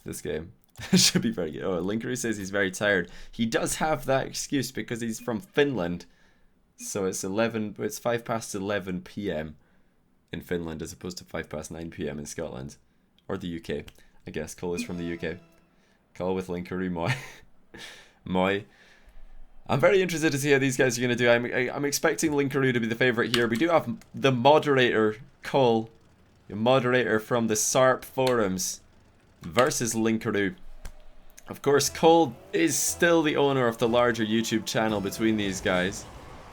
this game. It should be very good. Oh, Linkuru says he's very tired. He does have that excuse because he's from Finland. So it's 5 past 11 p.m. in Finland as opposed to 5 past 9 p.m. in Scotland. Or the UK. I guess Cole is from the UK. Call with Linkuru Moi. Moi. I'm very interested to see how these guys are going to do. I'm expecting Linkuru to be the favourite here. We do have the moderator, Cole. The moderator from the SARP forums versus Linkuru. Of course, Cole is still the owner of the larger YouTube channel between these guys.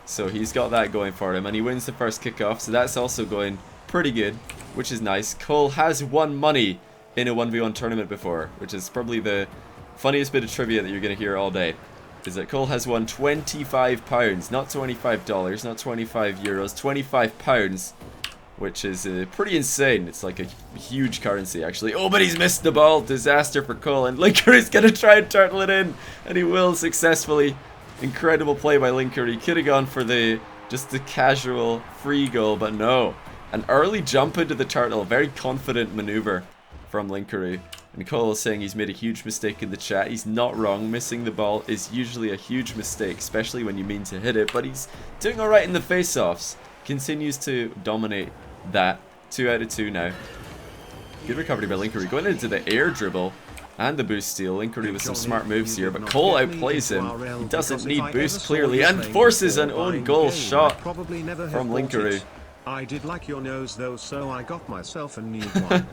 So he's got that going for him. And he wins the first kickoff. So that's also going pretty good, which is nice. Cole has won money in a 1v1 tournament before, which is probably the funniest bit of trivia that you're going to hear all day. Is that Cole has won £25, not $25, not 25 euros, £25, which is pretty insane. It's like a huge currency, actually. Oh, but he's missed the ball. Disaster for Cole, and Linkuru's going to try and turtle it in, and he will successfully. Incredible play by Linkuru. He could have gone for just the casual free goal, but no. An early jump into the turtle, very confident maneuver from Linkuru. And Cole is saying he's made a huge mistake in the chat. He's not wrong. Missing the ball is usually a huge mistake, especially when you mean to hit it. But he's doing alright in the face-offs. Continues to dominate that. 2 out of 2 now. Good recovery by Linkuru. Going into the air dribble and the boost steal. Linkuru with some smart moves here, but Cole outplays him. He doesn't need boost clearly and forces an own goal shot from Linkuru. I did like your nose though, so I got myself a new one.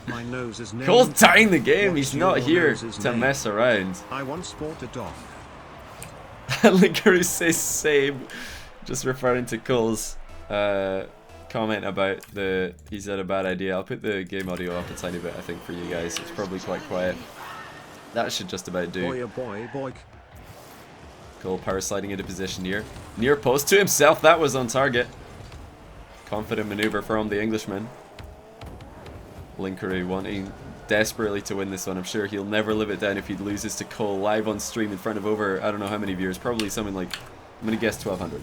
My nose is named. Cole's tying the game. He's not here to mess around. I once bought a dog. Linkuru says same, just referring to Cole's comment about he's had a bad idea. I'll put the game audio up a tiny bit, I think, for you guys. It's probably quite quiet. That should just about do. Boy, oh boy, boy. Cole power sliding into position here. Near post to himself. That was on target. Confident maneuver from the Englishman. Linkuru wanting desperately to win this one. I'm sure he'll never live it down if he loses to Cole live on stream in front of over, I don't know how many viewers. Probably something like, I'm going to guess 1,200.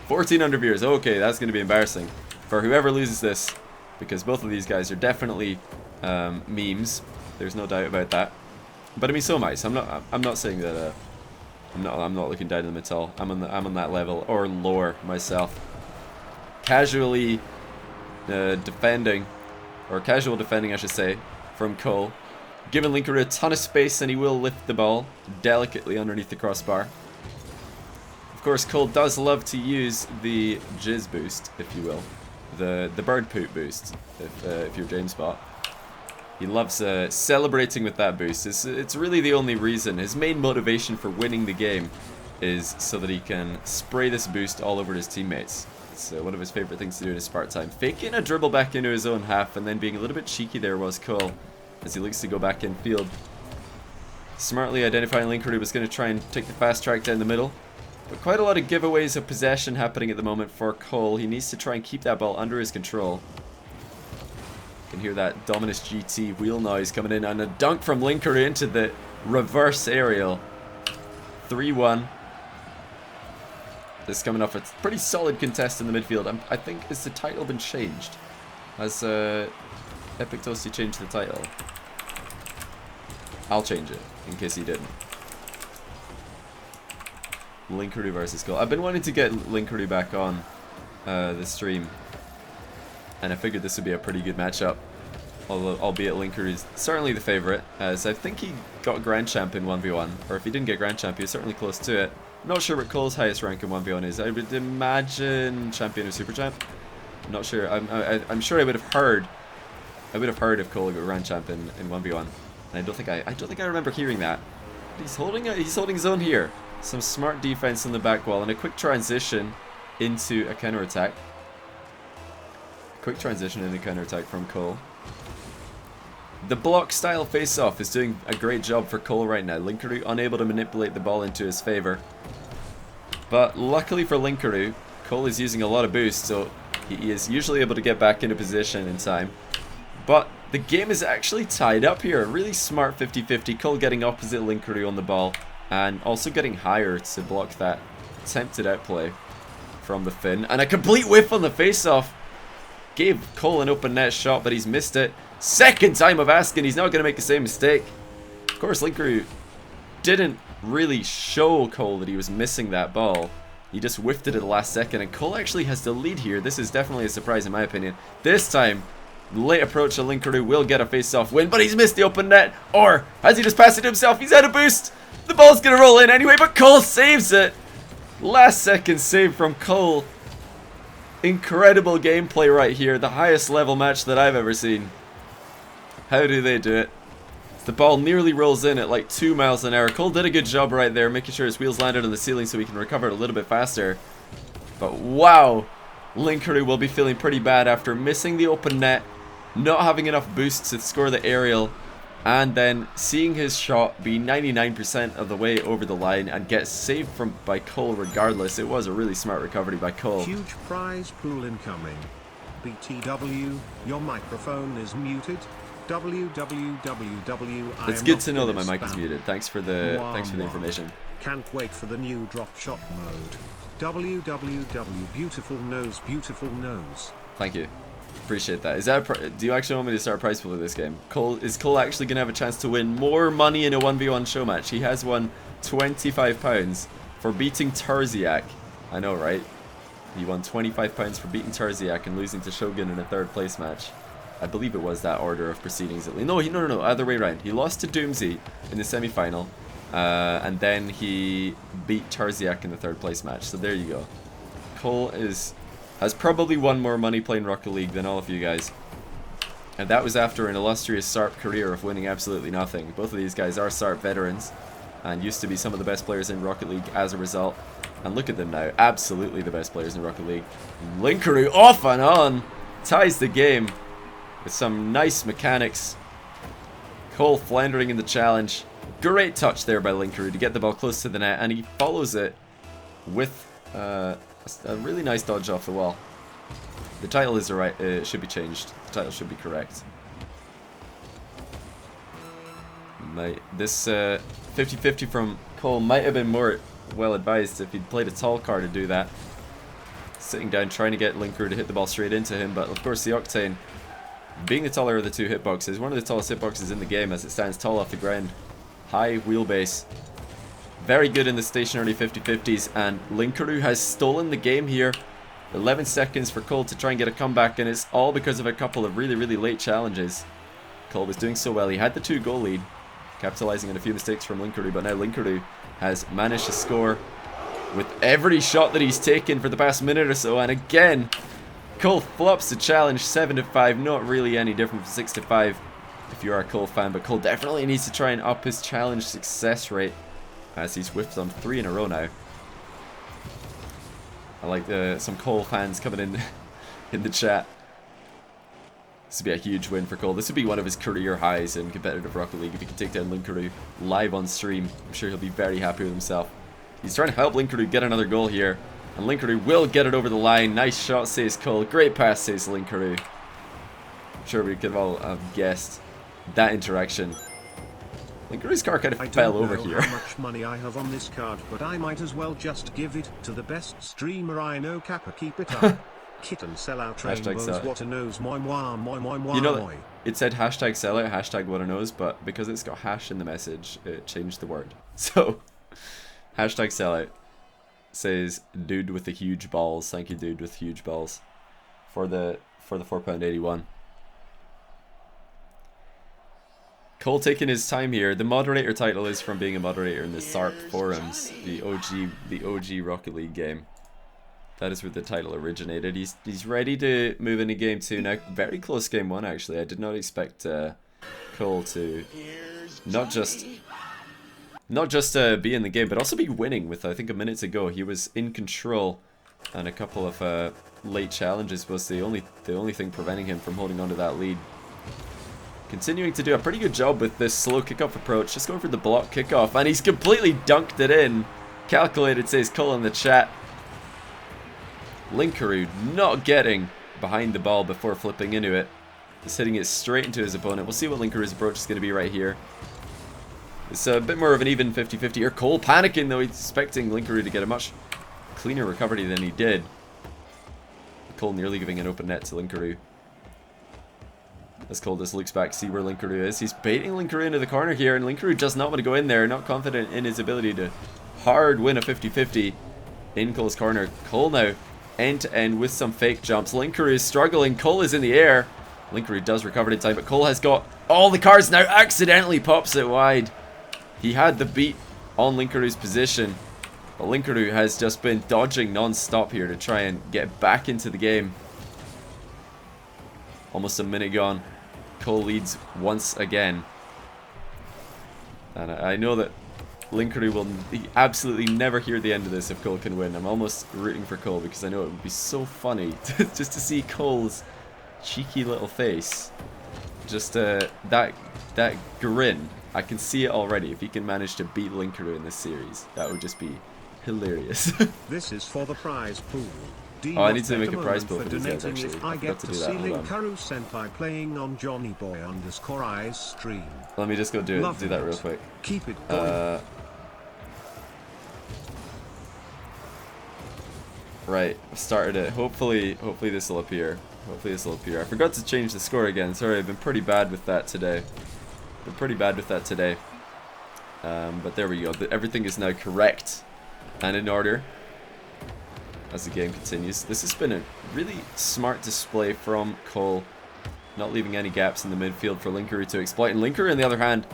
1,400 viewers. Okay, that's going to be embarrassing for whoever loses this, because both of these guys are definitely memes. There's no doubt about that. But I mean, so am I. So I'm not saying that. I'm not looking down on them at all. I'm on that level or lower myself. Casually defending, or casual defending, I should say, from Cole. Giving Linkuru a ton of space, and he will lift the ball delicately underneath the crossbar. Of course, Cole does love to use the jizz boost, if you will, the bird poop boost, if you're James Bot. He loves celebrating with that boost. It's really the only reason. His main motivation for winning the game is so that he can spray this boost all over his teammates. It's one of his favorite things to do in his spare time. Faking a dribble back into his own half and then being a little bit cheeky there was Cole as he looks to go back in field. Smartly identifying Linkuru was going to try and take the fast track down the middle. But quite a lot of giveaways of possession happening at the moment for Cole. He needs to try and keep that ball under his control. You can hear that Dominus GT wheel noise coming in, and a dunk from Linkuru into the reverse aerial. 3-1. This coming off a pretty solid contest in the midfield. I think, has the title been changed? Has Epic Toasty changed the title? I'll change it, in case he didn't. Linkuru versus Cole. I've been wanting to get Linkuru back on the stream, and I figured this would be a pretty good matchup. Although, albeit Linkuru is certainly the favourite, as I think he got Grand Champ in 1v1, or if he didn't get Grand Champ, he was certainly close to it. I'm not sure what Cole's highest rank in 1v1 is. I would imagine Champion or Super Champ. I'm not sure. I'm sure I would have heard. I would have heard if Cole got Grand Champ in 1v1, and I don't think I remember hearing that. But he's holding his own here. Some smart defense on the back wall and a quick transition into a counter attack. Quick transition into counter attack from Cole. The block style face-off is doing a great job for Cole right now. Linkuru unable to manipulate the ball into his favour. But luckily for Linkuru, Cole is using a lot of boost, so he is usually able to get back into position in time. But the game is actually tied up here. A really smart 50-50. Cole getting opposite Linkuru on the ball, and also getting higher to block that attempted outplay from the Finn. And a complete whiff on the face-off. Gave Cole an open net shot, but he's missed it. Second time of asking, he's not going to make the same mistake. Of course, Linkuru didn't really show Cole that he was missing that ball. He just whiffed it at the last second, and Cole actually has the lead here. This is definitely a surprise in my opinion. This time, late approach of Linkuru will get a face-off win, but he's missed the open net. Or has he just passed it to himself? He's out of boost. The ball's going to roll in anyway, but Cole saves it. Last second save from Cole. Incredible gameplay right here. The highest level match that I've ever seen. How do they do it? The ball nearly rolls in at like 2 miles an hour. Cole did a good job right there, making sure his wheels landed on the ceiling so he can recover it a little bit faster. But wow, Linkuru will be feeling pretty bad after missing the open net, not having enough boost to score the aerial, and then seeing his shot be 99% of the way over the line and get saved by Cole regardless. It was a really smart recovery by Cole. Huge prize pool incoming. BTW, your microphone is muted. www. It's good to know that my mic is muted. Thanks for the information. Can't wait for the new drop shot mode. www. Beautiful nose, beautiful nose. Thank you. Appreciate that. Is that do you actually want me to start a prize pool of this game? Is Cole actually gonna have a chance to win more money in a 1v1 show match? He has won £25 for beating Tarziak. I know, right? He won £25 for beating Tarziak and losing to Shogun in a 3rd place match. I believe it was that order of proceedings at least. No, other way around. He lost to Doomsy in the semi-final, and then he beat Tarziak in the 3rd place match. So there you go. Cole has probably won more money playing Rocket League than all of you guys. And that was after an illustrious SARP career of winning absolutely nothing. Both of these guys are SARP veterans and used to be some of the best players in Rocket League as a result. And look at them now. Absolutely the best players in Rocket League. Linkuru off and on ties the game with some nice mechanics. Cole floundering in the challenge. Great touch there by Linkuru to get the ball close to the net, and he follows it with a really nice dodge off the wall. The title is alright. It should be changed. The title should be correct. This 50-50 from Cole might have been more well advised if he'd played a tall card to do that. Sitting down trying to get Linkuru to hit the ball straight into him, but of course the Octane, being the taller of the 2 hitboxes, one of the tallest hitboxes in the game as it stands tall off the ground. High wheelbase. Very good in the stationary 50-50s, and Linkuru has stolen the game here. 11 seconds for Cole to try and get a comeback, and it's all because of a couple of really late challenges. Cole was doing so well. He had the 2-goal lead, capitalizing on a few mistakes from Linkuru, but now Linkuru has managed to score with every shot that he's taken for the past minute or so, and again, Cole flops the challenge 7-5, not really any different from 6-5 if you are a Cole fan, but Cole definitely needs to try and up his challenge success rate as he's whiffed on 3 in a row now. I like some Cole fans coming in the chat. This would be a huge win for Cole. This would be one of his career highs in competitive Rocket League if he can take down Linkuru live on stream. I'm sure he'll be very happy with himself. He's trying to help Linkuru get another goal here. And Linkuru will get it over the line. Nice shot, says Cole. Great pass, says Linkuru. I'm sure we could have all guessed that interaction. Linkuru's car kind of fell over here. I don't know how much money I have on this card, but I might as well just give it to the best streamer I know. Kappa, keep it up. Kitten sellout rainbows, what a nose, moi. You know, it said hashtag sellout, hashtag what a nose, but because it's got hash in the message, it changed the word. So, hashtag sellout says dude with the huge balls. Thank you, dude with huge balls, for the £4.81. Cole taking his time here. The moderator title is from being a moderator in the SARP forums, the OG Rocket League game. That is where the title originated. He's ready to move into game 2 now. Very close game 1 actually. I did not expect Cole to not just be in the game, but also be winning with, I think, a minute to go. He was in control, and a couple of late challenges was the only thing preventing him from holding on to that lead. Continuing to do a pretty good job with this slow kickoff approach, just going for the block kickoff, and he's completely dunked it in. Calculated, says Cole in the chat. Linkuru not getting behind the ball before flipping into it. He's hitting it straight into his opponent. We'll see what Linkuru's approach is going to be right here. It's a bit more of an even 50-50 here. Cole panicking though. He's expecting Linkuru to get a much cleaner recovery than he did. Cole nearly giving an open net to Linkuru. As Cole just looks back, see where Linkuru is. He's baiting Linkuru into the corner here, and Linkuru does not want to go in there, not confident in his ability to hard win a 50-50 in Cole's corner. Cole now end-to-end with some fake jumps. Linkuru is struggling. Cole is in the air. Linkuru does recover in time, but Cole has got all the cards now. Accidentally pops it wide. He had the beat on Linkuru's position, but Linkuru has just been dodging non-stop here to try and get back into the game. Almost a minute gone. Cole leads once again. And I know that Linkuru will absolutely never hear the end of this if Cole can win. I'm almost rooting for Cole because I know it would be so funny just to see Cole's cheeky little face. Just that grin. I can see it already. If he can manage to beat Linkuru in this series, that would just be hilarious. This is for the prize pool. Oh, I need to make a prize pool for these guys, actually. If I get to see Linkuru Senpai playing on JohnnyBoy_I's stream. Let me just go do that real quick. Keep it going. Right, I've started it. Hopefully this will appear. Hopefully this will appear. I forgot to change the score again. Sorry, I've been pretty bad with that today. But there we go. Everything is now correct and in order as the game continues. This has been a really smart display from Cole, not leaving any gaps in the midfield for Linkuru to exploit. And Linkuru, on the other hand,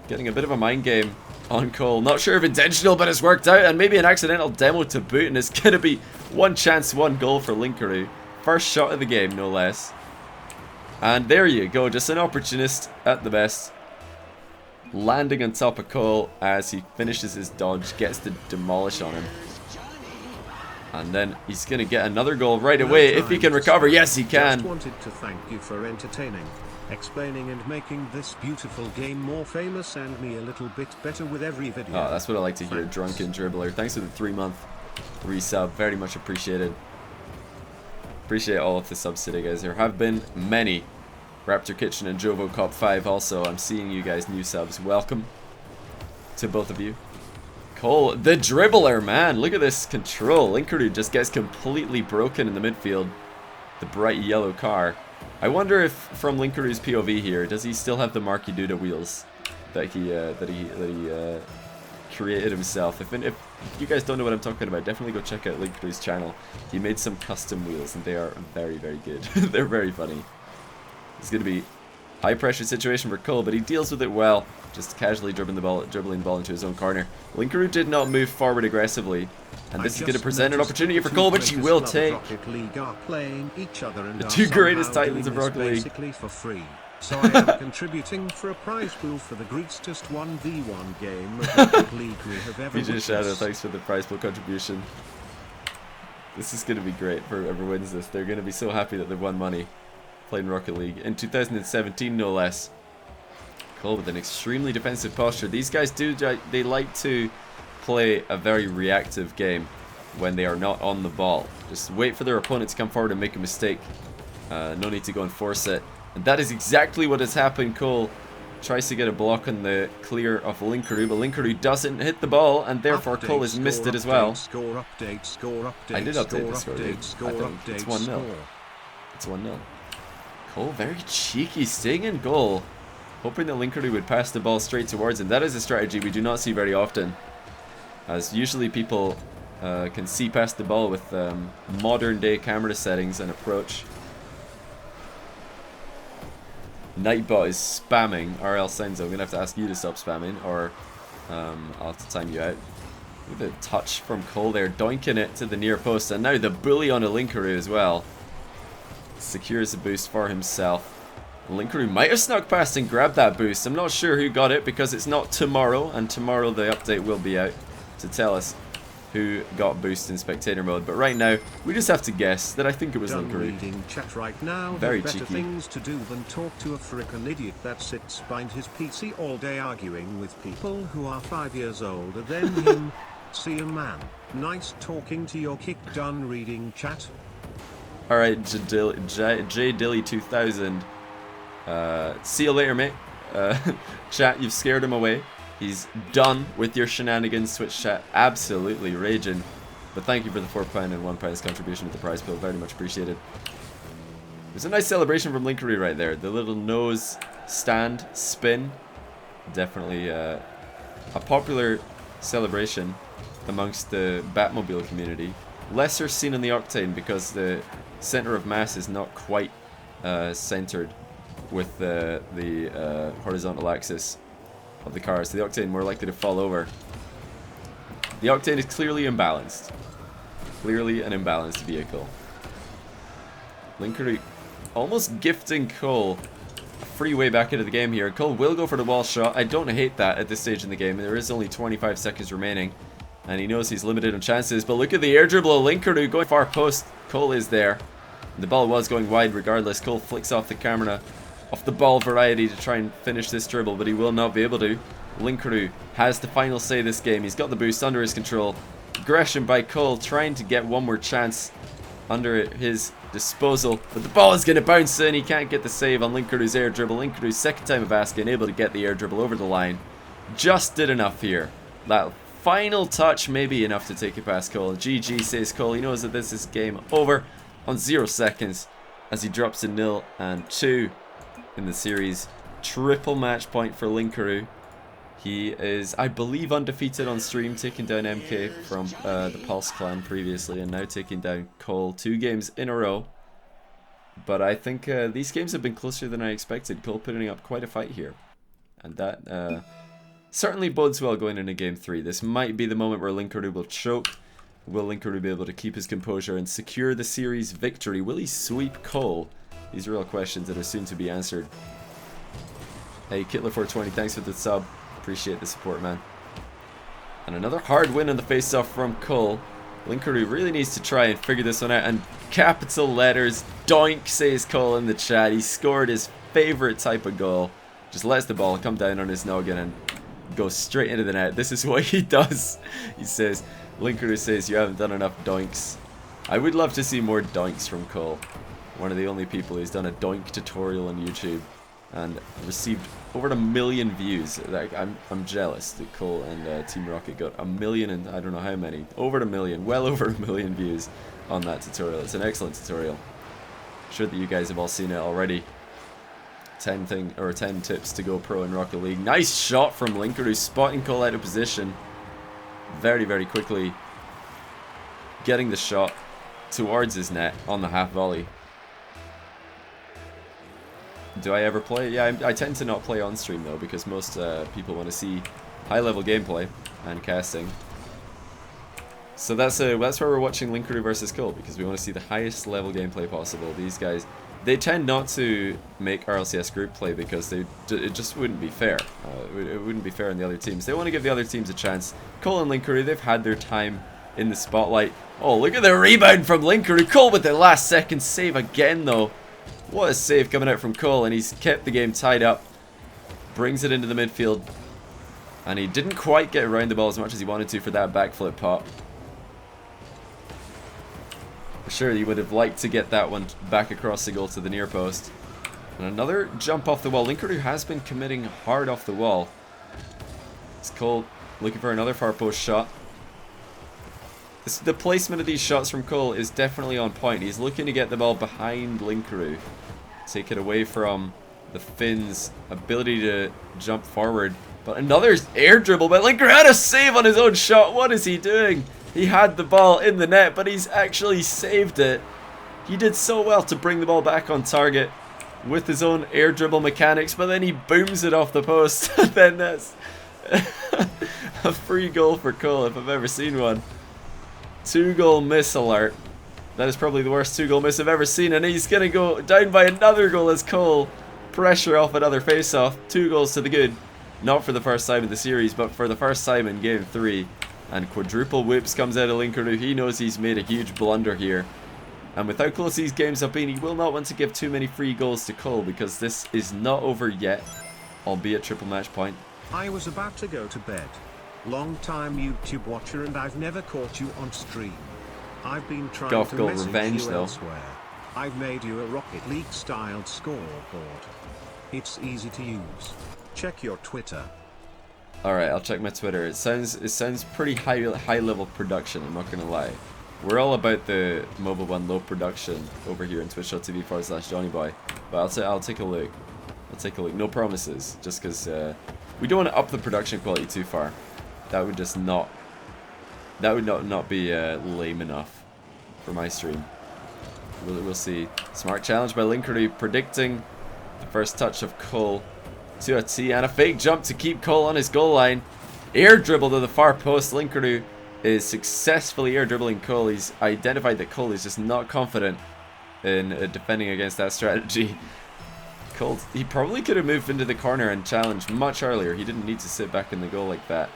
getting a bit of a mind game on Cole. Not sure if intentional, but it's worked out, and maybe an accidental demo to boot, and it's going to be one chance, one goal for Linkuru. First shot of the game, no less. And there you go, just an opportunist at the best. Landing on top of Cole as he finishes his dodge, gets the demolish on him. And then he's going to get another goal right away if he can recover. Yes, he can. Just wanted to thank you for entertaining, explaining and making this beautiful game more famous and me a little bit better with every video. Oh, that's what I like to hear, Drunken Dribbler. Thanks for the 3-month resub. Very much appreciated. Appreciate all of the subs today, guys. There have been many. Raptor Kitchen and Jovo Cop 5 also. I'm seeing you guys new subs. Welcome to both of you. Cole, the dribbler, man. Look at this control. Linkuru just gets completely broken in the midfield. The bright yellow car. I wonder if, from Linkuru's POV here, does he still have the Marky Duda wheels that he created himself? If you guys don't know what I'm talking about, definitely go check out Linkuru's channel. He made some custom wheels, and they are very, very good. They're very funny. It's going to be high pressure situation for Cole, but he deals with it well. Just casually dribbling the ball into his own corner. Linkuru did not move forward aggressively, and this is going to present an opportunity for Cole, which he will take. The two greatest titans of Rocket League. For free. So I am contributing for a prize pool for the greatest 1v1 game of Rocket League we have ever witnessed. Shadow, thanks for the prize pool contribution. This is going to be great for whoever wins this. They're going to be so happy that they've won money playing Rocket League in 2017, no less. Cole with an extremely defensive posture. These guys they like to play a very reactive game when they are not on the ball. Just wait for their opponent to come forward and make a mistake. No need to go and force it. And that is exactly what has happened. Cole tries to get a block on the clear of Linkuru, but Linkuru doesn't hit the ball, and therefore Cole has missed it as well. I did update the score, dude. I think it's 1-0. It's 1-0. Cole very cheeky, staying in goal, hoping that Linkuru would pass the ball straight towards him. That is a strategy we do not see very often, as usually people can see past the ball with modern day camera settings and approach. Nightbot is spamming. RL Senzo, I'm going to have to ask you to stop spamming, or I'll have to time you out. Look at the touch from Cole there, doinking it to the near post, and now the bully on a Linkuru as well. Secures a boost for himself. Linkuru might have snuck past and grabbed that boost. I'm not sure who got it because it's not tomorrow, and tomorrow the update will be out to tell us who got boost in spectator mode. But right now, we just have to guess that I think it was Linkuru. Chat right now. Very better cheeky. Things to do than talk to a frickin' idiot that sits behind his PC all day arguing with people who are 5 years older than him. See you, man. Nice talking to your kick. Done reading chat. Alright, J Dilly 2000. See you later, mate. Chat, you've scared him away. He's done with your shenanigans. Twitch chat, absolutely raging. But thank you for the £4 and £1 contribution to the prize pool. Very much appreciated. There's a nice celebration from Linkuru right there. The little nose stand spin. Definitely a popular celebration amongst the Batmobile community. Lesser seen in the Octane because the center of mass is not quite centered with the horizontal axis of the car. So the Octane more likely to fall over. The Octane is clearly imbalanced. Clearly an imbalanced vehicle. Linkuru almost gifting Cole a free way back into the game here. Cole will go for the wall shot. I don't hate that at this stage in the game. There is only 25 seconds remaining. And he knows he's limited on chances. But look at the air dribble of Linkuru going far post. Cole is there. The ball was going wide regardless. Cole flicks off the camera, off the ball variety to try and finish this dribble. But he will not be able to. Linkuru has the final say this game. He's got the boost under his control. Aggression by Cole trying to get one more chance under his disposal, but the ball is going to bounce in. He can't get the save on Linkuru's air dribble. Linkuru's second time of asking, able to get the air dribble over the line. Just did enough here. That final touch may be enough to take it past Cole. GG, says Cole. He knows that this is game over on 0 seconds as he drops to 0-2 in the series. Triple match point for Linkuru. He is, I believe, undefeated on stream, taking down MK from the Pulse clan previously, and now taking down Cole 2 games in a row. But I think these games have been closer than I expected. Cole putting up quite a fight here. And that certainly bodes well going into game 3. This might be the moment where Linkuru will choke. Will Linkuru be able to keep his composure and secure the series victory? Will he sweep Cole? These are all questions that are soon to be answered. Hey, Kittler420, thanks for the sub. Appreciate the support, man. And another hard win on the face-off from Cole. Linkuru really needs to try and figure this one out. And capital letters, doink, says Cole in the chat. He scored his favorite type of goal. Just lets the ball come down on his noggin and go straight into the net. This is what he does. He says, Linkuru says, you haven't done enough doinks. I would love to see more doinks from Cole. One of the only people who's done a doink tutorial on YouTube and received over 1 million views. Like, I'm jealous that Cole and Team Rocket got 1 million and I don't know how many. Over 1 million. Well over 1 million views on that tutorial. It's an excellent tutorial. I'm sure that you guys have all seen it already. 10 tips to go pro in Rocket League. Nice shot from Linkuru, spotting Cole out of position. Very, very quickly getting the shot towards his net on the half volley. Do I ever play? Yeah, I tend to not play on stream though, because most people want to see high level gameplay and casting. So that's why we're watching Linkuru versus Cole, because we want to see the highest level gameplay possible. These guys, they tend not to make RLCS group play because it just wouldn't be fair. It wouldn't be fair on the other teams. They want to give the other teams a chance. Cole and Linkuru, they've had their time in the spotlight. Oh, look at the rebound from Linkuru. Cole with the last second save again though. What a save coming out from Cole, and he's kept the game tied up. Brings it into the midfield. And he didn't quite get around the ball as much as he wanted to for that backflip pop. For sure, he would have liked to get that one back across the goal to the near post. And another jump off the wall. Linkuru has been committing hard off the wall. It's Cole looking for another far post shot. The placement of these shots from Cole is definitely on point. He's looking to get the ball behind Linkuru. Take it away from the Finn's ability to jump forward. But another air dribble, but Linkuru had a save on his own shot. What is he doing? He had the ball in the net, but he's actually saved it. He did so well to bring the ball back on target with his own air dribble mechanics, but then he booms it off the post. Then that's a free goal for Cole if I've ever seen one. 2-goal miss alert. That is probably the worst 2-goal miss I've ever seen, and he's gonna go down by another goal as Cole pressure off another face-off. 2 goals to the good. Not for the first time in the series, but for the first time in game 3. And quadruple whips comes out of Linkuru. He knows he's made a huge blunder here. And with how close these games have been, he will not want to give too many free goals to Cole, because this is not over yet, albeit triple match point. I was about to go to bed. Long time YouTube watcher, and I've never caught you on stream. I've been trying Golf to goal message revenge, you though. elsewhere. I've made you a Rocket League styled scoreboard. It's easy to use. Check your Twitter. Alright, I'll check my Twitter. It sounds pretty high level production, I'm not gonna lie. We're all about the Mobile One low production over here in twitch.tv/JohnnyBoy. But I'll take a look. I'll take a look. No promises, just because we don't want to up the production quality too far. That would just not. That would not be lame enough for my stream. We'll see. Smart challenge by Linkuru, predicting the first touch of Cole to a T, and a fake jump to keep Cole on his goal line. Air dribble to the far post. Linkuru is successfully air dribbling Cole. He's identified that Cole is just not confident in defending against that strategy. Cole, he probably could have moved into the corner and challenged much earlier. He didn't need to sit back in the goal like that.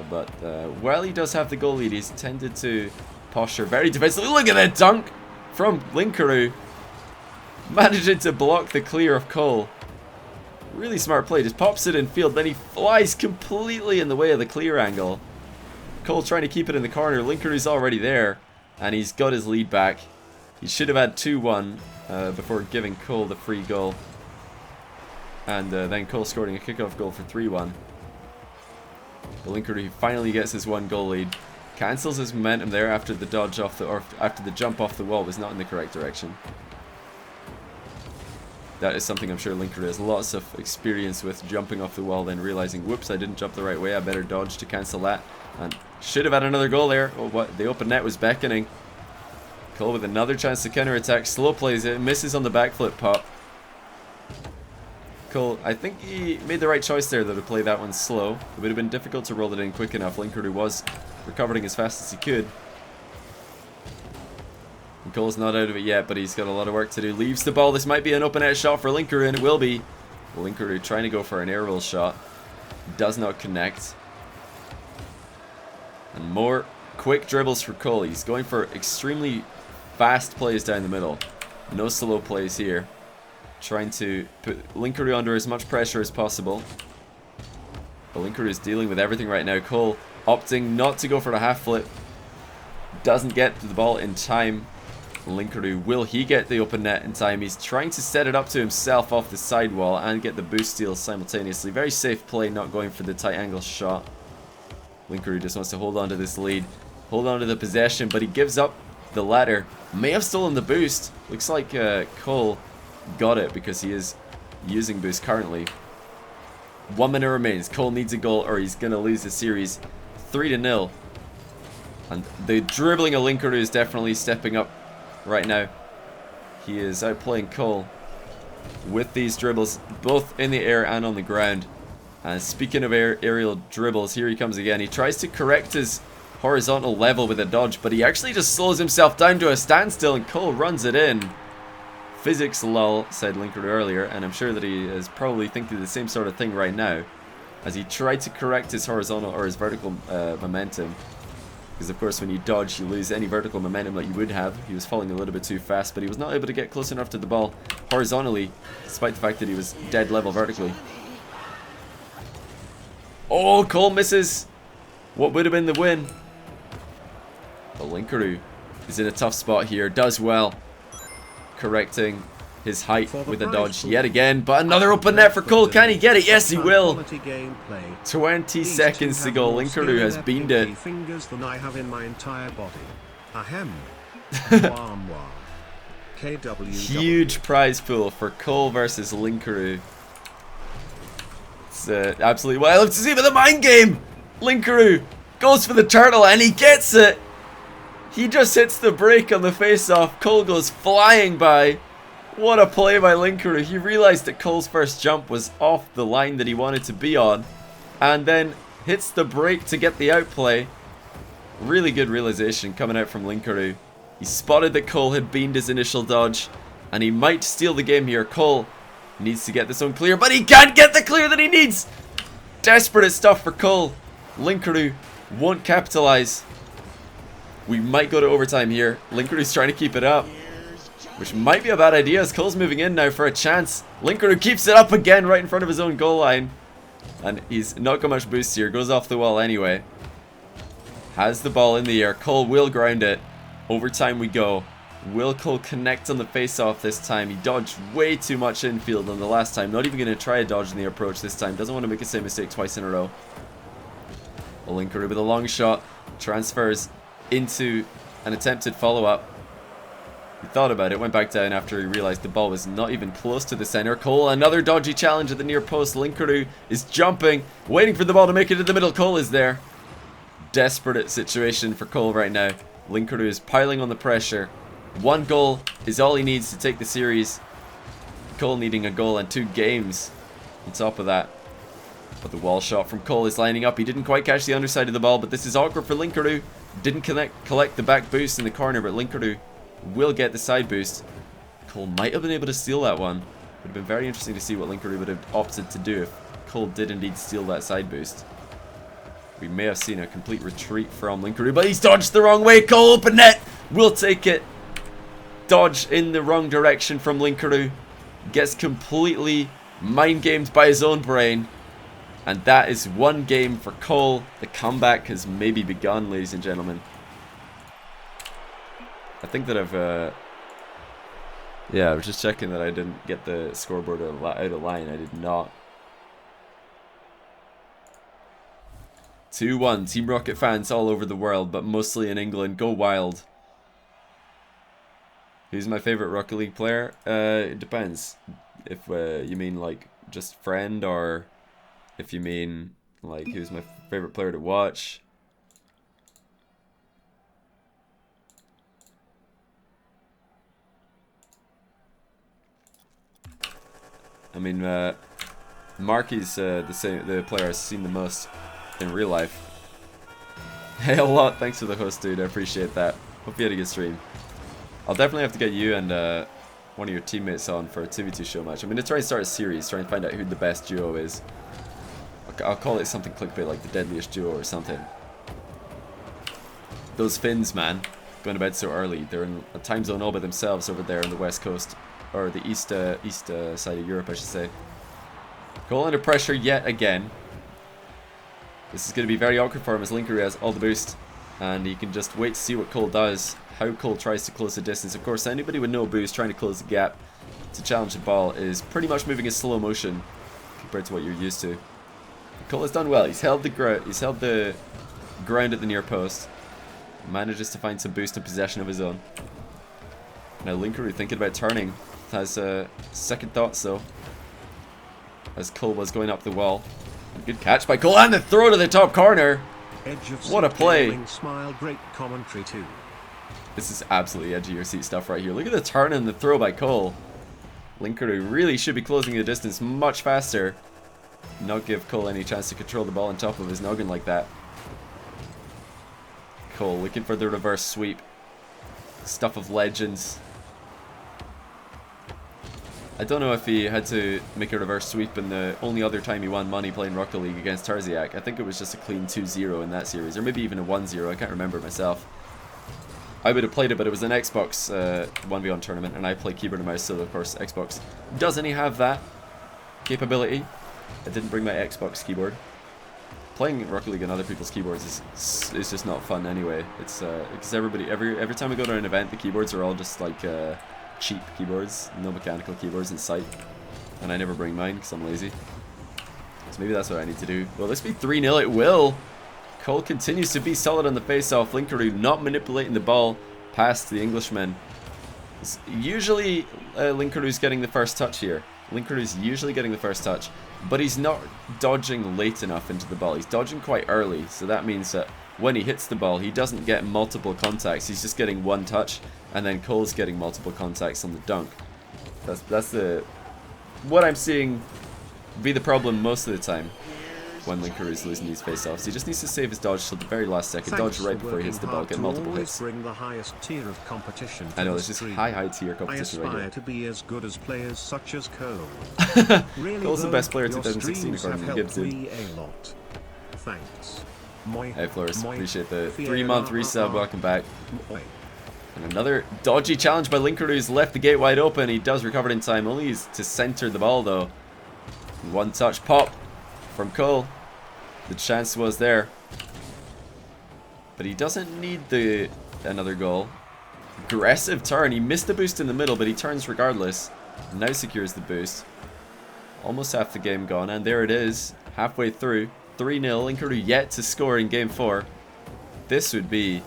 But while he does have the goal lead, he's tended to posture very defensively. Look at that dunk from Linkuru, managing to block the clear of Cole. Really smart play, just pops it in field, then he flies completely in the way of the clear angle. Cole trying to keep it in the corner. Linkuru's already there, and he's got his lead back. He should have had 2-1 before giving Cole the free goal. And then Cole scoring a kickoff goal for 3-1. Linkuru finally gets his 1-goal lead. Cancels his momentum there after the dodge off the, or after the jump off the wall was not in the correct direction. That is something I'm sure Linkuru has lots of experience with, jumping off the wall, then realizing, whoops, I didn't jump the right way, I better dodge to cancel that. And should have had another goal there. Oh, what? The open net was beckoning. Cole with another chance to counter-attack, slow plays it, misses on the backflip pop. Cole, I think he made the right choice there though to play that one slow. It would have been difficult to roll it in quick enough. Linkuru was recovering as fast as he could. And Cole's not out of it yet, but he's got a lot of work to do. Leaves the ball. This might be an open net shot for Linkuru, and it will be. Linkuru trying to go for an aerial shot. Does not connect. And more quick dribbles for Cole. He's going for extremely fast plays down the middle. No slow plays here. Trying to put Linkuru under as much pressure as possible. But Linkuru is dealing with everything right now. Cole opting not to go for the half flip. Doesn't get to the ball in time. Linkuru, will he get the open net in time? He's trying to set it up to himself off the sidewall and get the boost steal simultaneously. Very safe play, not going for the tight angle shot. Linkuru just wants to hold on to this lead. Hold on to the possession, but he gives up the ladder. May have stolen the boost. Looks like Cole got it because he is using boost currently. 1 minute remains. Cole needs a goal or he's going to lose the series 3-0. And the dribbling of Linkuru is definitely stepping up right now. He is outplaying Cole with these dribbles, both in the air and on the ground. And speaking of aerial dribbles, here he comes again. He tries to correct his horizontal level with a dodge, but he actually just slows himself down to a standstill and Cole runs it in. Physics lol, said Linkuru earlier, and I'm sure that he is probably thinking the same sort of thing right now as he tried to correct his horizontal or his vertical momentum. Because of course when you dodge you lose any vertical momentum that you would have. He was falling a little bit too fast, but he was not able to get close enough to the ball horizontally, despite the fact that he was dead level vertically. Oh, Cole misses what would have been the win. But Linkuru is in a tough spot here, does well, correcting his height with a dodge yet again, but another open net for Cole. Can he get it? Yes, he will. 20 seconds to go. Linkuru has beamed it. Huge prize pool for Cole versus Linkuru. It's absolutely what I love to see, but the mind game. Linkuru goes for the turtle and he gets it. He just hits the brake on the face-off. Cole goes flying by. What a play by Linkuru. He realized that Cole's first jump was off the line that he wanted to be on, and then hits the brake to get the outplay. Really good realization coming out from Linkuru. He spotted that Cole had beamed his initial dodge, and he might steal the game here. Cole needs to get this one clear, but he can't get the clear that he needs. Desperate stuff for Cole. Linkuru won't capitalize. We might go to overtime here. Linkuru's trying to keep it up, which might be a bad idea as Cole's moving in now for a chance. Linkuru keeps it up again right in front of his own goal line. And he's not got much boost here. Goes off the wall anyway. Has the ball in the air. Cole will ground it. Overtime we go. Will Cole connect on the face-off this time? He dodged way too much infield than the last time. Not even going to try a dodge in the approach this time. Doesn't want to make the same mistake twice in a row. Linkuru with a long shot. Transfers into An attempted follow-up. He thought about it, went back down after he realized the ball was not even close to the center. Cole, another dodgy challenge at the near post. Linkuru is jumping, waiting for the ball to make it to the middle. Cole is there. Desperate situation for Cole right now. Linkuru is piling on the pressure. 1 goal is all he needs to take the series. Cole needing a goal and 2 games on top of that. But the wall shot from Cole is lining up. He didn't quite catch the underside of the ball, but this is awkward for Linkuru. Didn't collect the back boost in the corner, but Linkuru will get the side boost. Cole might have been able to steal that one. Would have been very interesting to see what Linkuru would have opted to do if Cole did indeed steal that side boost. We may have seen a complete retreat from Linkuru, but he's dodged the wrong way. Cole, open net, will take it. Dodge in the wrong direction from Linkuru. Gets completely mind-gamed by his own brain. And that is 1 game for Cole. The comeback has maybe begun, ladies and gentlemen. I think that yeah, I was just checking that I didn't get the scoreboard out of line. I did not. 2-1. Team Rocket fans all over the world, but mostly in England. Go wild. Who's my favorite Rocket League player? It depends. If you mean like just friend, or if you mean like who's my favorite player to watch. I mean, Marky's the player I've seen the most in real life. Hey, a lot. Thanks for the host, dude. I appreciate that. Hope you had a good stream. I'll definitely have to get you and one of your teammates on for a 2v2 show match. I'm going to try and start a series, try and find out who the best duo is. I'll call it something clickbait like the deadliest duo or something. Those Finns, man, going to bed so early. They're in a time zone all by themselves over there on the west coast. Or the east side of Europe, I should say. Cole under pressure yet again. This is going to be very awkward for him as Linkuru has all the boost. And he can just wait to see what Cole does. How Cole tries to close the distance. Of course, anybody with no boost trying to close the gap to challenge the ball is pretty much moving in slow motion compared to what you're used to. Cole has done well. He's held the ground at the near post. Manages to find some boost and possession of his own. Now Linkuru thinking about turning. Has second thoughts though. As Cole was going up the wall. Good catch by Cole and the throw to the top corner. What a play. Smile, great commentary too. This is absolutely edge of your seat stuff right here. Look at the turn and the throw by Cole. Linkuru really should be closing the distance much faster. Not give Cole any chance to control the ball on top of his noggin like that. Cole looking for the reverse sweep. Stuff of legends. I don't know if he had to make a reverse sweep in the only other time he won money playing Rocket League against Tarziak. I think it was just a clean 2-0 in that series, or maybe even a 1-0. I can't remember myself. I would have played it, but it was an Xbox 1v1 tournament, and I play keyboard and mouse, so of course Xbox doesn't he have that capability. I didn't bring my Xbox keyboard. Playing Rocket League on other people's keyboards is just not fun anyway. It's because every time we go to an event, the keyboards are all just like cheap keyboards, no mechanical keyboards in sight, and I never bring mine because I'm lazy. So maybe that's what I need to do. Will this be 3-0? It will. Cole continues to be solid on the face-off. Linkuru not manipulating the ball past the Englishman. Usually Linkuru's getting the first touch here. Linkuru's usually getting the first touch, but he's not dodging late enough into the ball. He's dodging quite early, so that means that when he hits the ball, he doesn't get multiple contacts. He's just getting one touch, and then Cole's getting multiple contacts on the dunk. That's what I'm seeing be the problem most of the time when Linkuru is losing these face-offs. He just needs to save his dodge till the very last second. Dodge right before he hits the ball, get multiple hits. Bring the highest tier of competition to I know, there's just high tier competition right here. I aspire to be as good as players such as Cole. Really, Cole's the best player 2016 according to Gibbs. Thanks. Hey Flores, appreciate the 3-month resub. Welcome back. And another dodgy challenge by Linkuru, who's left the gate wide open. He does recover it in time, only to center the ball though. One touch pop from Cole. The chance was there, but he doesn't need another goal. Aggressive turn. He missed the boost in the middle, but he turns regardless. Now secures the boost. Almost half the game gone, and there it is, halfway through. 3-0. Linkuru yet to score in game 4. This would be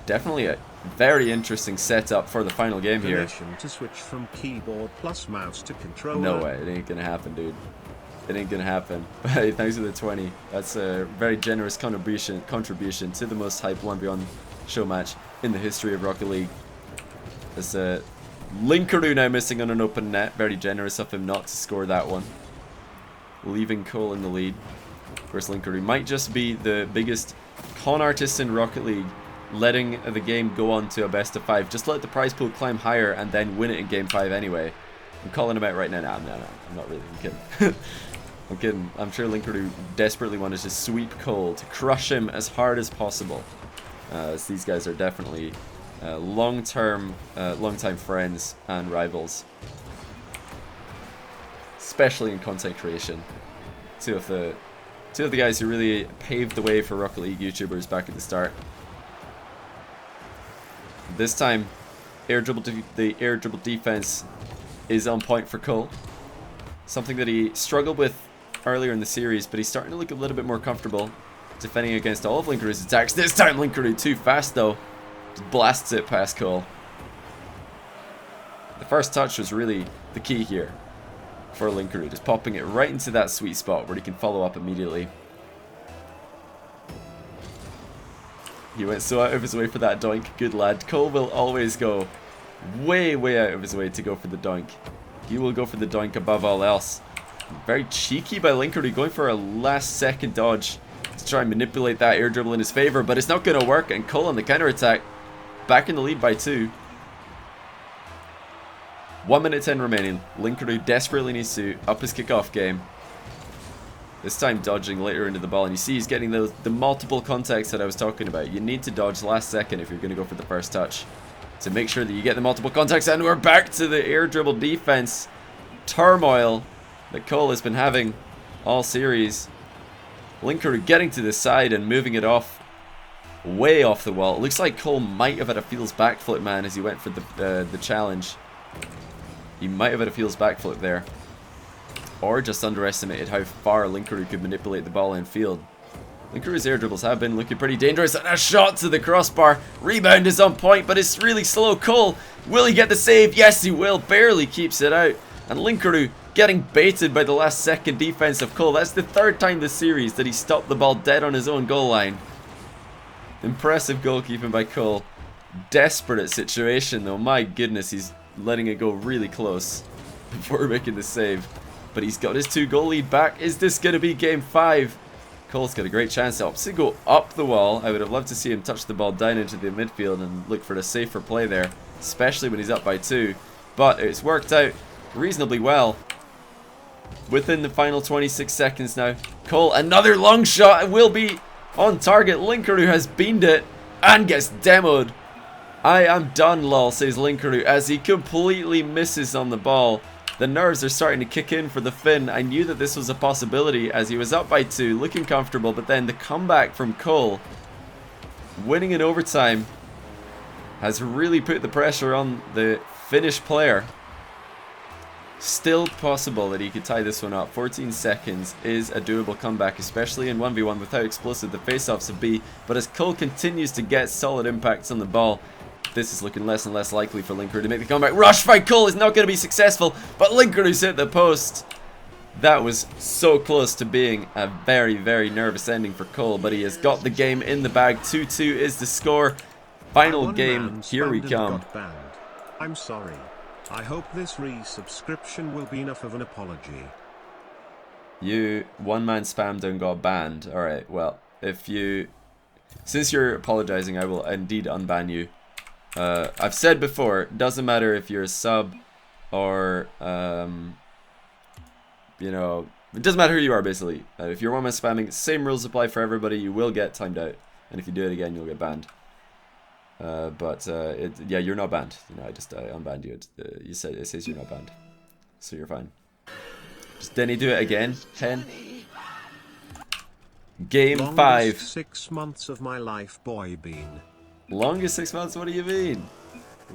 definitely Very interesting setup for the final game here. Donation to switch from keyboard plus mouse to controller. No way, it ain't gonna happen, dude. It ain't gonna happen. Hey, thanks for the 20. That's a very generous contribution to the most hyped 1v1 show match in the history of Rocket League. There's Linkuru now missing on an open net. Very generous of him not to score that one, leaving Cole in the lead. Of course, Linkuru might just be the biggest con artist in Rocket League, letting the game go on to a best of 5. Just let the prize pool climb higher and then win it in game 5 anyway. I'm calling him out right now. No, I'm not really. I'm kidding. I'm kidding. I'm sure Linkuru desperately wanted to sweep Cole, to crush him as hard as possible. As these guys are definitely long-time friends and rivals, especially in content creation. Two of the guys who really paved the way for Rocket League YouTubers back at the start. This time, the air dribble defense is on point for Cole. Something that he struggled with earlier in the series, but he's starting to look a little bit more comfortable defending against all of Linkuru's attacks. This time Linkuru too fast though. Just blasts it past Cole. The first touch was really the key here for Linkuru, just popping it right into that sweet spot where he can follow up immediately. He went so out of his way for that doink. Good lad. Cole will always go way out of his way to go for the doink. He will go for the doink above all else. Very cheeky by Linkuru, going for a last second dodge to try and manipulate that air dribble in his favor, but it's not going to work, and Cole on the counter attack, back in the lead by 2. 1 minute 10 remaining. Linkuru desperately needs to up his kickoff game. This time dodging later into the ball, and you see he's getting the multiple contacts that I was talking about. You need to dodge last second if you're going to go for the first touch, to make sure that you get the multiple contacts. And we're back to the air dribble defense turmoil that Cole has been having all series. Linkuru getting to the side and moving it off, way off the wall. It looks like Cole might have had a feels backflip, man, as he went for the challenge. He might have had a feels backflip there, or just underestimated how far Linkuru could manipulate the ball in field. Linkuru's air dribbles have been looking pretty dangerous, and a shot to the crossbar. Rebound is on point, but it's really slow. Cole, will he get the save? Yes, he will. Barely keeps it out. And Linkuru getting baited by the last second defense of Cole. That's the 3rd time this series that he stopped the ball dead on his own goal line. Impressive goalkeeping by Cole. Desperate situation though. My goodness, he's letting it go really close before making the save. But he's got his 2-goal lead back. Is this going to be game 5? Cole's got a great chance to opposite go up the wall. I would have loved to see him touch the ball down into the midfield and look for a safer play there, especially when he's up by 2. But it's worked out reasonably well. Within the final 26 seconds now, Cole, another long shot, will be on target. Linkuru has beamed it and gets demoed. I am done, lol, says Linkuru as he completely misses on the ball. The nerves are starting to kick in for the Finn. I knew that this was a possibility as he was up by 2, looking comfortable, but then the comeback from Cole, winning in overtime, has really put the pressure on the Finnish player. Still possible that he could tie this one up. 14 seconds is a doable comeback, especially in 1v1 with how explosive the face-offs would be. But as Cole continues to get solid impacts on the ball, this is looking less and less likely for Linkuru to make the comeback. Rush by Cole is not going to be successful, but Linkuru's hit the post. That was so close to being a very nervous ending for Cole, but he has got the game in the bag. 2-2 is the score. Final game, here we come. I'm sorry. I hope this resubscription will be enough of an apology. You one-man spammed and got banned. Alright, well, since you're apologizing, I will indeed unban you. I've said before, it doesn't matter if you're a sub or, you know, it doesn't matter who you are, basically. If you're one-man spamming, same rules apply for everybody. You will get timed out, and if you do it again, you'll get banned. Yeah, you're not banned. You know, I unbanned you. It says you're not banned, so you're fine. Just Denny, do it again. 10. Game 5. 6 months of my life, boy bean. Longest 6 months? What do you mean?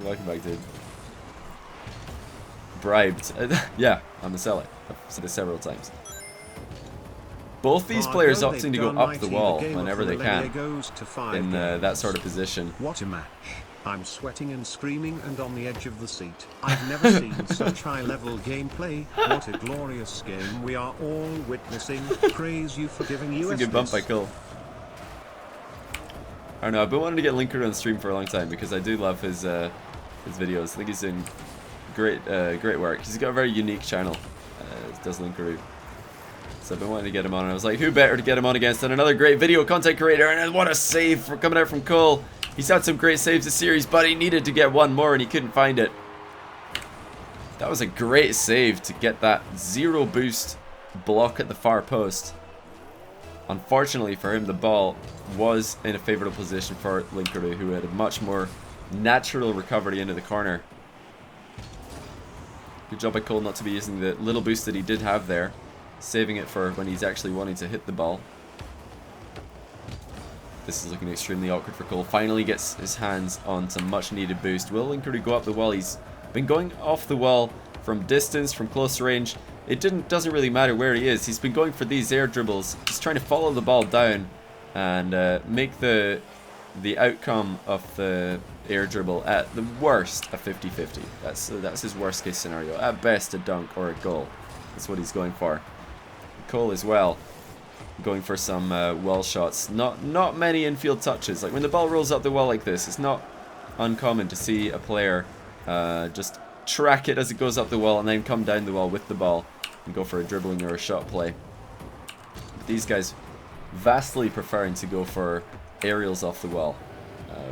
Welcome back, dude. Bribed. Yeah, I'm a seller. I've said it several times. Both these players opting to go up the wall whenever they can in that sort of position. What a match. I'm sweating and screaming and on the edge of the seat. I've never seen such high-level gameplay. What a glorious game we are all witnessing. Praise you for giving us That's a good bump by Cole. I don't know, I've been wanting to get Linkuru on stream for a long time because I do love his videos. I think he's doing great work. He's got a very unique channel, does Linkuru. So I've been wanting to get him on, and I was like, who better to get him on against than another great video content creator? And what a save for coming out from Cole. He's had some great saves this series, but he needed to get one more and he couldn't find it. That was a great save to get that 0 boost block at the far post. Unfortunately for him, the ball was in a favourable position for Linkuru, who had a much more natural recovery into the corner. Good job by Cole not to be using the little boost that he did have there, saving it for when he's actually wanting to hit the ball. This is looking extremely awkward for Cole. Finally gets his hands on some much needed boost. Will Linkuru go up the wall? He's been going off the wall from distance, from close range. It doesn't really matter where he is. He's been going for these air dribbles. He's trying to follow the ball down and make the outcome of the air dribble at the worst a 50-50. That's his worst case scenario. At best a dunk or a goal. That's what he's going for. Cole as well, going for some wall shots. Not many infield touches. Like when the ball rolls up the wall like this, it's not uncommon to see a player just track it as it goes up the wall and then come down the wall with the ball and go for a dribbling or a shot play. But these guys vastly preferring to go for aerials off the wall,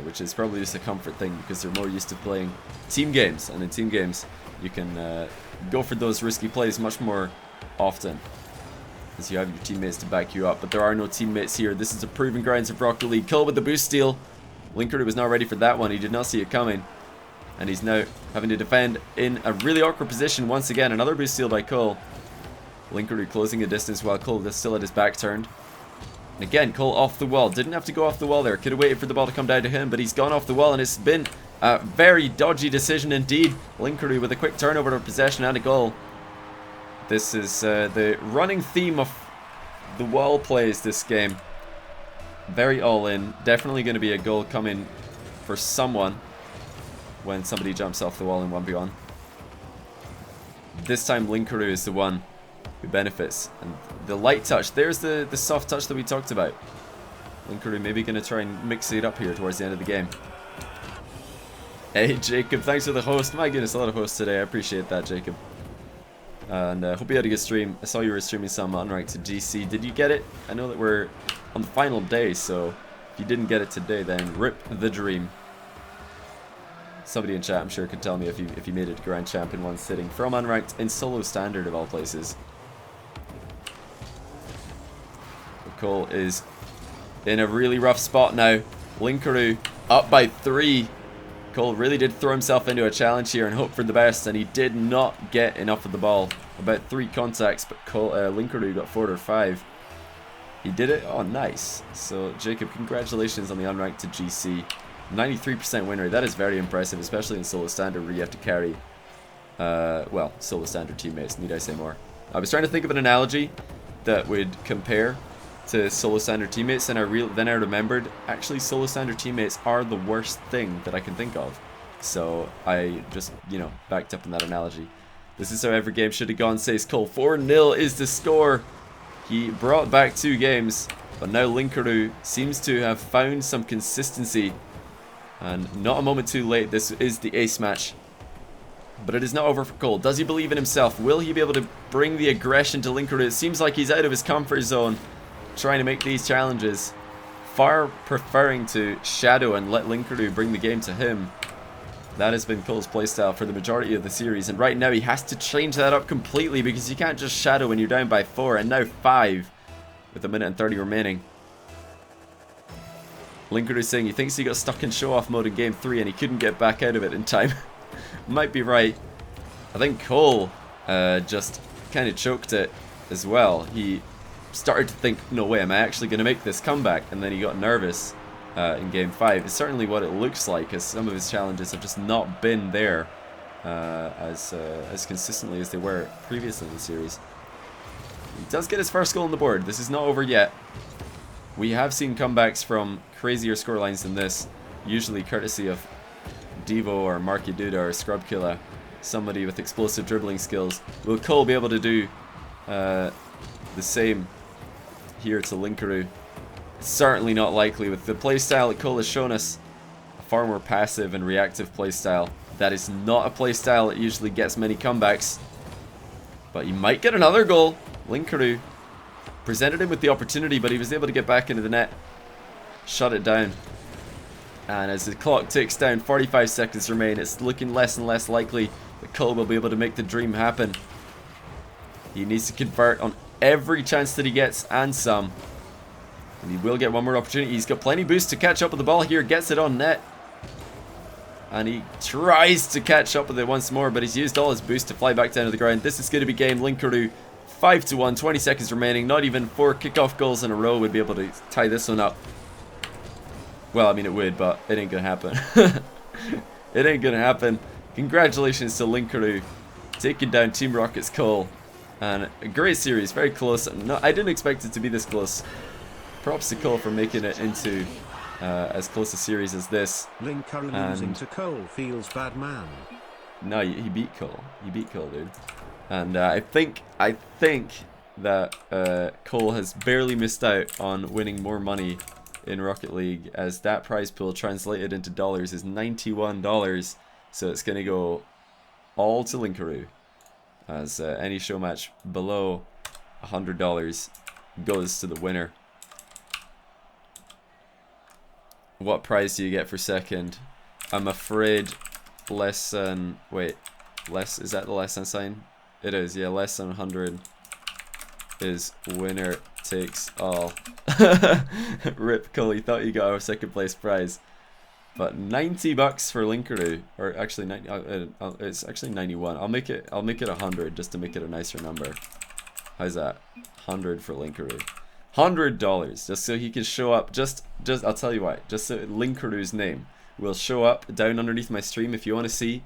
which is probably just a comfort thing because they're more used to playing team games, and in team games you can go for those risky plays much more often as you have your teammates to back you up. But there are no teammates here. This is a proven grounds of Rocket League. Cole with the boost steal. Linkuru was not ready for that one. He did not see it coming, and he's now having to defend in a really awkward position once again. Another boost steal by Cole. Linkuru closing the distance while Cole is still at his back turned. And again, Cole off the wall. Didn't have to go off the wall there. Could have waited for the ball to come down to him, but he's gone off the wall, and it's been a very dodgy decision indeed. Linkuru with a quick turnover of possession and a goal. This is the running theme of the wall plays this game. Very all in. Definitely going to be a goal coming for someone when somebody jumps off the wall in 1v1. This time Linkuru is the one who benefits. And the light touch, there's the soft touch that we talked about. Linkuru maybe going to try and mix it up here towards the end of the game. Hey Jacob, thanks for the host. My goodness, a lot of hosts today. I appreciate that, Jacob. And hope you had a good stream. I saw you were streaming some unranked to GC. Did you get it? I know that we're on the final day, so if you didn't get it today, then rip the dream. Somebody in chat, I'm sure, could tell me if you made it to Grand Champ in one sitting from unranked in solo standard of all places. But Cole is in a really rough spot now. Linkuru up by 3. Cole really did throw himself into a challenge here and hope for the best, and he did not get enough of the ball. About 3 contacts, but Linkuru got 4 or 5. He did it? Oh, nice. So, Jacob, congratulations on the unranked to GC. 93% win rate. That is very impressive, especially in solo standard where you have to carry, well, solo standard teammates. Need I say more? I was trying to think of an analogy that would compare to solo standard teammates, and then I remembered actually solo standard teammates are the worst thing that I can think of. So I just, backed up on that analogy. This is how every game should have gone, says Cole. 4-0 is the score. He brought back 2 games, but now Linkuru seems to have found some consistency, and not a moment too late. This is the ace match, but it is not over for Cole. Does he believe in himself? Will he be able to bring the aggression to Linkuru? It seems like he's out of his comfort zone trying to make these challenges, far preferring to shadow and let Linkuru bring the game to him. That has been Cole's playstyle for the majority of the series, and right now he has to change that up completely because you can't just shadow when you're down by 4 and now 5 with a minute and 30 remaining. Linkuru saying he thinks he got stuck in show-off mode in game 3 and he couldn't get back out of it in time. Might be right. I think Cole just kind of choked it as well. He started to think, no way, am I actually going to make this comeback? And then he got nervous in game 5. It's certainly what it looks like, as some of his challenges have just not been there as consistently as they were previously in the series. He does get his first goal on the board. This is not over yet. We have seen comebacks from crazier scorelines than this, usually courtesy of Devo or Marky Duda or Scrub Killer, somebody with explosive dribbling skills. Will Cole be able to do the same here to Linkuru? Certainly not likely. With the playstyle that Cole has shown us, a far more passive and reactive playstyle. That is not a playstyle that usually gets many comebacks. But he might get another goal. Linkuru presented him with the opportunity, but he was able to get back into the net. Shut it down. And as the clock ticks down, 45 seconds remain. It's looking less and less likely that Cole will be able to make the dream happen. He needs to convert on every chance that he gets, and some. And he will get one more opportunity. He's got plenty of boost to catch up with the ball here. Gets it on net. And he tries to catch up with it once more, but he's used all his boost to fly back down to the ground. This is going to be game. Linkuru 5-1, 20 seconds remaining. Not even 4 kickoff goals in a row would be able to tie this one up. Well, I mean it would, but it ain't going to happen. It ain't going to happen. Congratulations to Linkuru taking down Team Rocket's Cole. And a great series, very close. No, I didn't expect it to be this close. Props to Cole for making it into as close a series as this. Linkuru losing to Cole feels bad, man. No, he beat Cole. He beat Cole, dude. And I think that Cole has barely missed out on winning more money in Rocket League, as that prize pool translated into dollars is $91. So it's going to go all to Linkuru, as any show match below $100 goes to the winner. What prize do you get for second? I'm afraid less than... Wait. Less... Is that the less than sign? It is, yeah. Less than 100 is winner takes all. Rip Cole, you thought you got our second place prize. But $90 for Linkuru. Or actually, it's actually 91. I'll make it 100 just to make it a nicer number. How's that? 100 for Linkuru. $100 just so he can show up. Just I'll tell you why. Just so Linkuru's name will show up down underneath my stream. If you want to see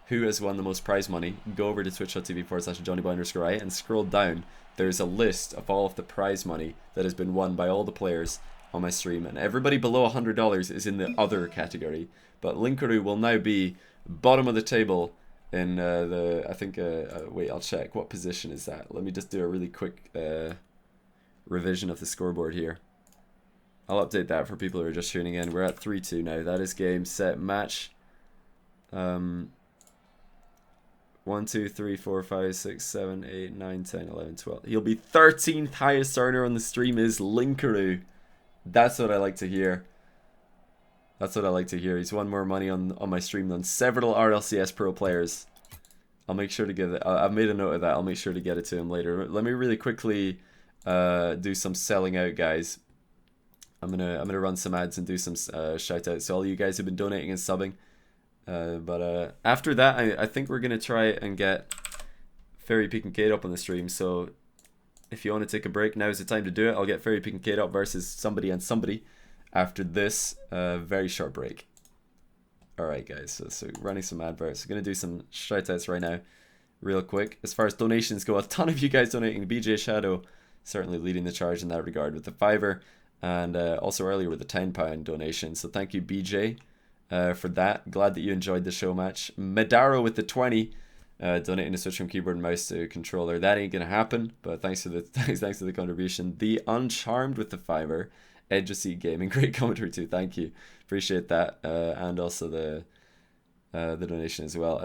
who has won the most prize money, go over to twitch.tv/JohnnyBoy_I and scroll down. There's a list of all of the prize money that has been won by all the players on my stream, and everybody below $100 is in the other category. But Linkuru will now be bottom of the table in I think wait, I'll check. What position is that? Let me just do a really quick revision of the scoreboard here. I'll update that for people who are just tuning in. We're at 3-2 now. That is game, set, match. 1, 2, 3, 4, 5, 6, 7, 8, 9, 10, 11, 12. He'll be 13th highest earner on the stream is Linkuru. That's what I like to hear. That's what I like to hear. He's won more money on my stream than several RLCS Pro players. I'll make sure to get it. I've made a note of that. I'll make sure to get it to him later. Let me really quickly do some selling out, guys. I'm gonna run some ads and do some shout outs to all you guys who've been donating and subbing. But after that, I think we're gonna try and get Fairy Peak and Kate up on the stream. So if you want to take a break, now's the time to do it. I'll get Fairy Peak and Kate up versus somebody and somebody after this very short break. Alright guys, so running some adverts. I'm going to do some shoutouts right now real quick. As far as donations go, a ton of you guys donating. BJ Shadow certainly leading the charge in that regard with the $5, and also earlier with the £10 donation. So thank you BJ for that. Glad that you enjoyed the show match. Medaro with the 20, donating to switch from keyboard and mouse to controller. That ain't gonna happen, but thanks for the contribution. The Uncharmed with the $5. Edge of Seat Gaming, great commentary too. Thank you, appreciate that, and also the donation as well.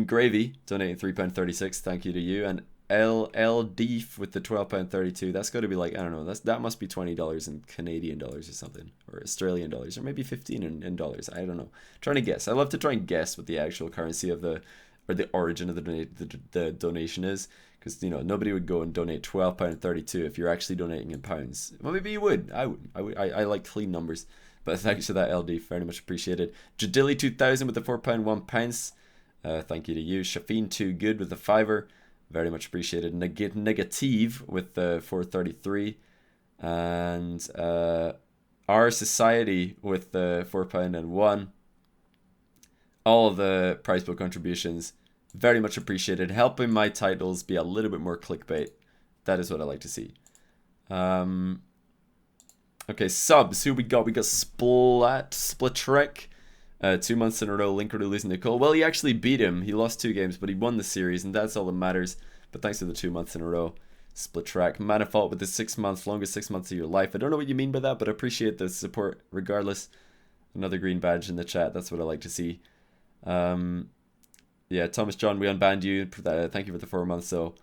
Gravy donating £3.36. Thank you to you, and LL Deef with the £12.32. That's got to be like, I don't know. That must be $20 in Canadian dollars or something, or Australian dollars, or maybe 15 in dollars. I don't know. Trying to guess. I love to try and guess what the actual currency of the origin of the donation is, because nobody would go and donate £12.32 if you're actually donating in pounds. Well, maybe you would. I would. I like clean numbers. But thanks for that, LD. Very much appreciated. Jadilli 2000 with the £4.1. Thank you to you. Shafeen Too Good with the $5. Very much appreciated. Negative with the £4.33, and Our Society with the £4.1. All of the prize pool contributions, very much appreciated. Helping my titles be a little bit more clickbait. That is what I like to see. Okay, subs. Who we got? We got Splatrek 2 months in a row, Linkuru losing to Cole. Well, he actually beat him. He lost 2 games, but he won the series, and that's all that matters. But thanks for the 2 months in a row. Split track. Manifault with the 6 months, longest 6 months of your life. I don't know what you mean by that, but I appreciate the support regardless. Another green badge in the chat. That's what I like to see. Yeah, Thomas John, we unbanned you. Thank you for the 4 months, so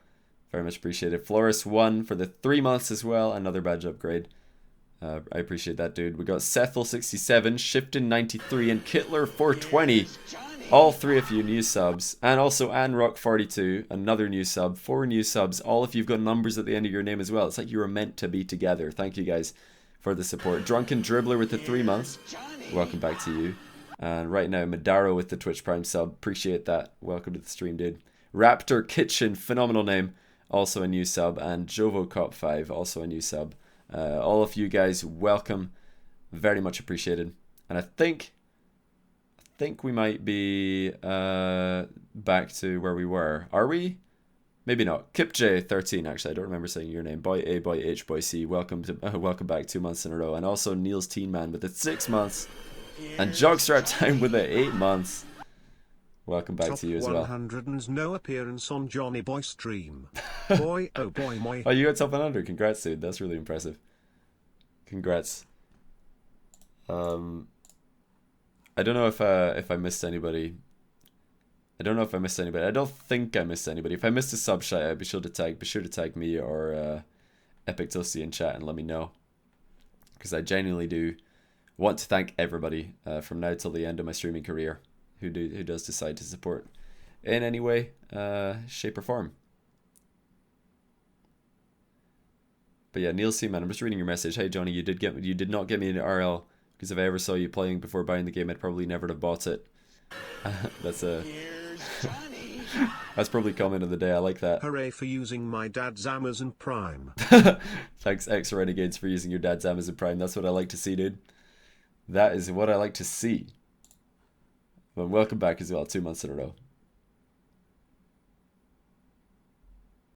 very much appreciated. Flores 1 for the 3 months as well. Another badge upgrade. I appreciate that, dude. We got Sethel67, Shifton93, and Kittler420. All 3 of you new subs. And also Anrock42, another new sub. 4 new subs. All of you've got numbers at the end of your name as well. It's like you were meant to be together. Thank you guys for the support. Drunken Dribbler with the 3 months. Welcome back to you. And right now, Madaro with the Twitch Prime sub. Appreciate that. Welcome to the stream, dude. Raptor Kitchen, phenomenal name. Also a new sub. And Jovo Cop 5, also a new sub. All of you guys, welcome. Very much appreciated. And I think we might be back to where we were. Are we? Maybe not. KipJ13, actually. I don't remember saying your name. Boy A, Boy H, Boy C. Welcome back 2 months in a row. And also Niels Teen Man with the 6 months. And Jogstrap Time with the 8 months. Welcome back to you as well. 100 and no appearance on Johnny Boy stream. Boy, oh boy, my. Oh, you got top 100. Congrats, dude. That's really impressive. Congrats. I don't know if I missed anybody. I don't don't think I missed anybody. If I missed a sub shout out, be sure to tag me or Epic Toasty in chat and let me know. Because I genuinely do want to thank everybody from now till the end of my streaming career who does decide to support in any way, shape or form. But yeah, Neil Seaman, I'm just reading your message. Hey Johnny, you did not get me an RL because if I ever saw you playing before buying the game, I'd probably never have bought it. That's probably comment of the day. I like that. Hooray for using my dad's Amazon Prime. Thanks X Renegades for using your dad's Amazon Prime. That's what I like to see, dude. That is what I like to see. Well, welcome back as well, 2 months in a row.